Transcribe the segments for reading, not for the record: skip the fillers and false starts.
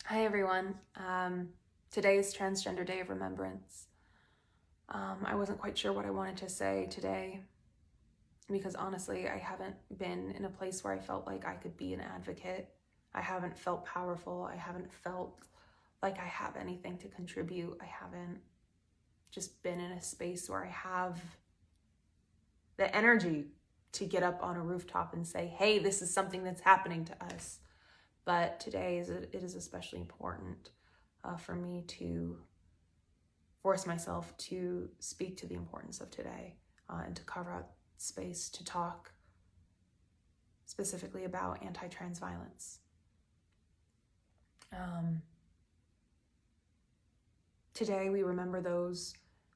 Hi everyone. Today is Transgender Day of Remembrance. I wasn't quite sure what I wanted to say today because honestly, I haven't been in a place where I felt like I could be an advocate. I haven't felt powerful. I haven't felt like I have anything to contribute. I haven't just been in a space where I have the energy to get up on a rooftop and say, hey, this is something that's happening to us. But today it is especially important for me to force myself to speak to the importance of today and to carve out space to talk specifically about anti-trans violence. Today we remember those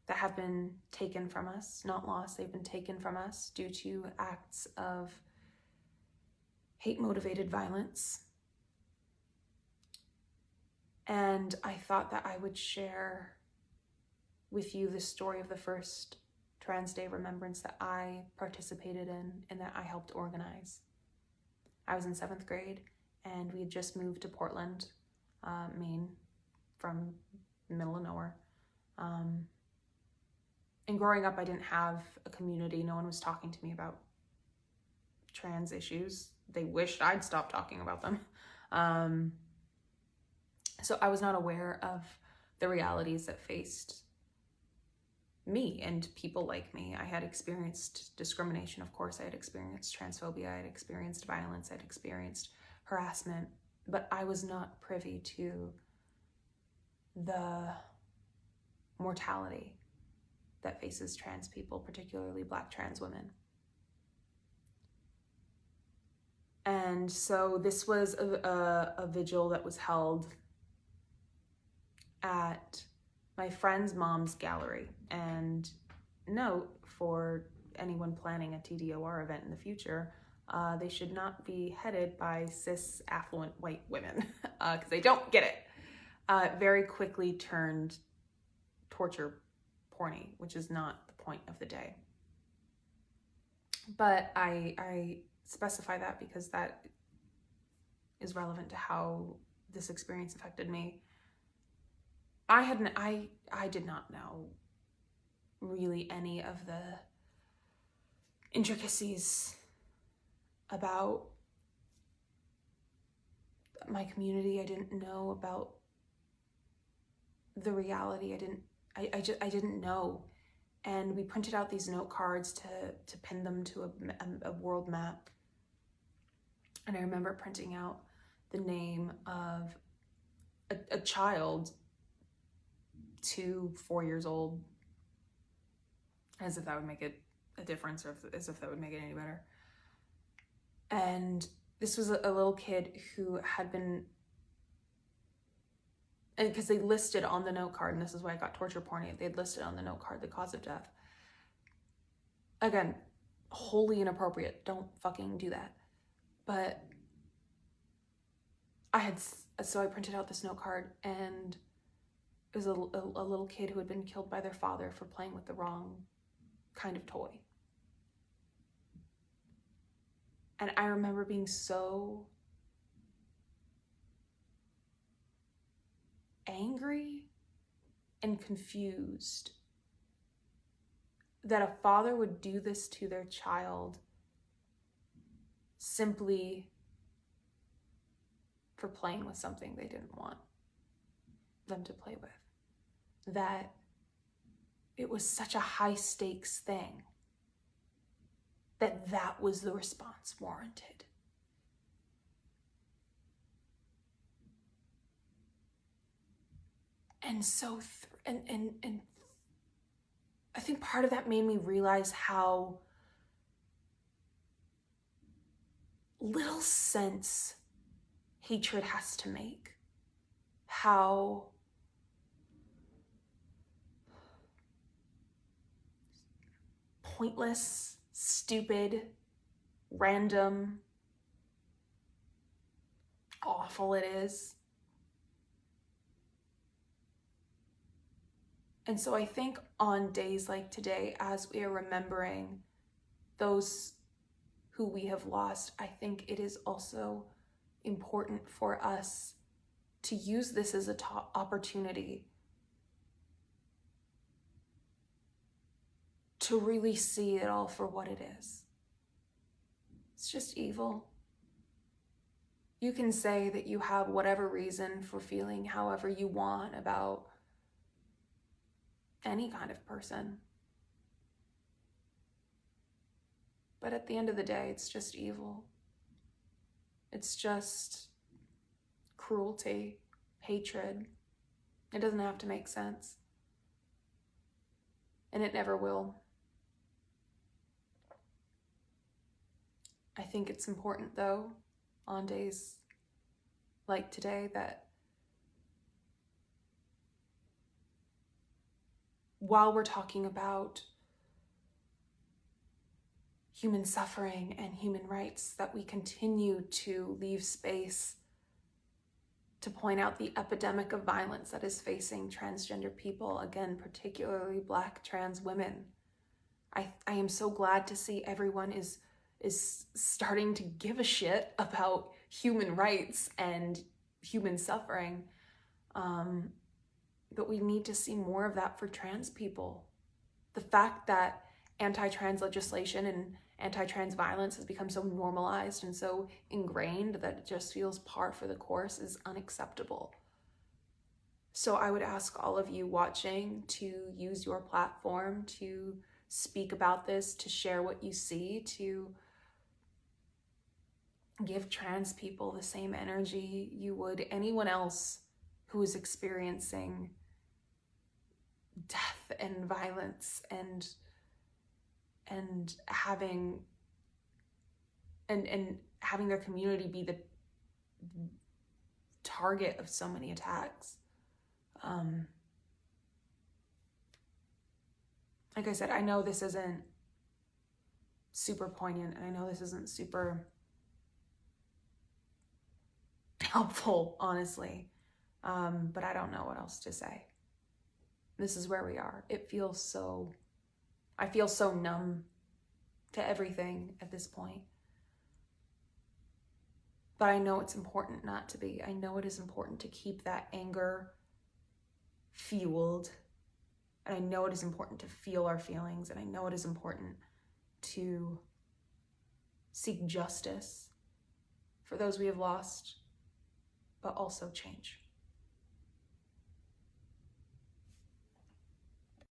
that have been taken from us, not lost, they've been taken from us due to acts of hate-motivated violence. And I thought that I would share with you the story of the first Trans Day remembrance that I participated in and that I helped organize. I was in 7th grade and we had just moved to Portland, Maine, from the middle of nowhere. And growing up, I didn't have a community. No one was talking to me about trans issues. They wished I'd stop talking about them. So I was not aware of the realities that faced me and people like me. I had experienced discrimination, of course. I had experienced transphobia. I had experienced violence. I had experienced harassment. But I was not privy to the mortality that faces trans people, particularly Black trans women. And so this was a vigil that was held at my friend's mom's gallery. And note, for anyone planning a TDOR event in the future, they should not be headed by cis affluent white women because they don't get it. Very quickly turned torture porny, which is not the point of the day. But I specify that because that is relevant to how this experience affected me. I did not know really any of the intricacies about my community. I didn't know about the reality. I didn't know. And we printed out these note cards to pin them to a world map. And I remember printing out the name of a child 2, 4 years old, as if that would make it a difference, or as if that would make it any better. And this was a little kid who had been, and because they listed on the note card, and this is why I got torture porny, they'd listed on the note card the cause of death. Again, wholly inappropriate. Don't fucking do that. But I printed out this note card, and it was a little kid who had been killed by their father for playing with the wrong kind of toy. And I remember being so angry and confused that a father would do this to their child simply for playing with something they didn't want them to play with. That it was such a high stakes thing that was the response warranted. And so, and I think part of that made me realize how little sense hatred has to make. How pointless, stupid, random, awful it is. And so I think on days like today, as we are remembering those who we have lost, I think it is also important for us to use this as a opportunity to really see it all for what it is. It's just evil. You can say that you have whatever reason for feeling however you want about any kind of person. But at the end of the day, it's just evil. It's just cruelty, hatred. It doesn't have to make sense. And it never will. I think it's important, though, on days like today, that while we're talking about human suffering and human rights, that we continue to leave space to point out the epidemic of violence that is facing transgender people, again, particularly Black trans women. I am so glad to see everyone is starting to give a shit about human rights and human suffering. But we need to see more of that for trans people. The fact that anti-trans legislation and anti-trans violence has become so normalized and so ingrained that it just feels par for the course is unacceptable. So I would ask all of you watching to use your platform to speak about this, to share what you see, to give trans people the same energy you would anyone else who is experiencing death and violence and having their community be the target of so many attacks. Like I said, I know this isn't super poignant, and I know this isn't super helpful, honestly, but I don't know what else to say. This is where we are. I feel so numb to everything at this point. But I know it's important not to be. I know it is important to keep that anger fueled. And I know it is important to feel our feelings. And I know it is important to seek justice for those we have lost, but also change.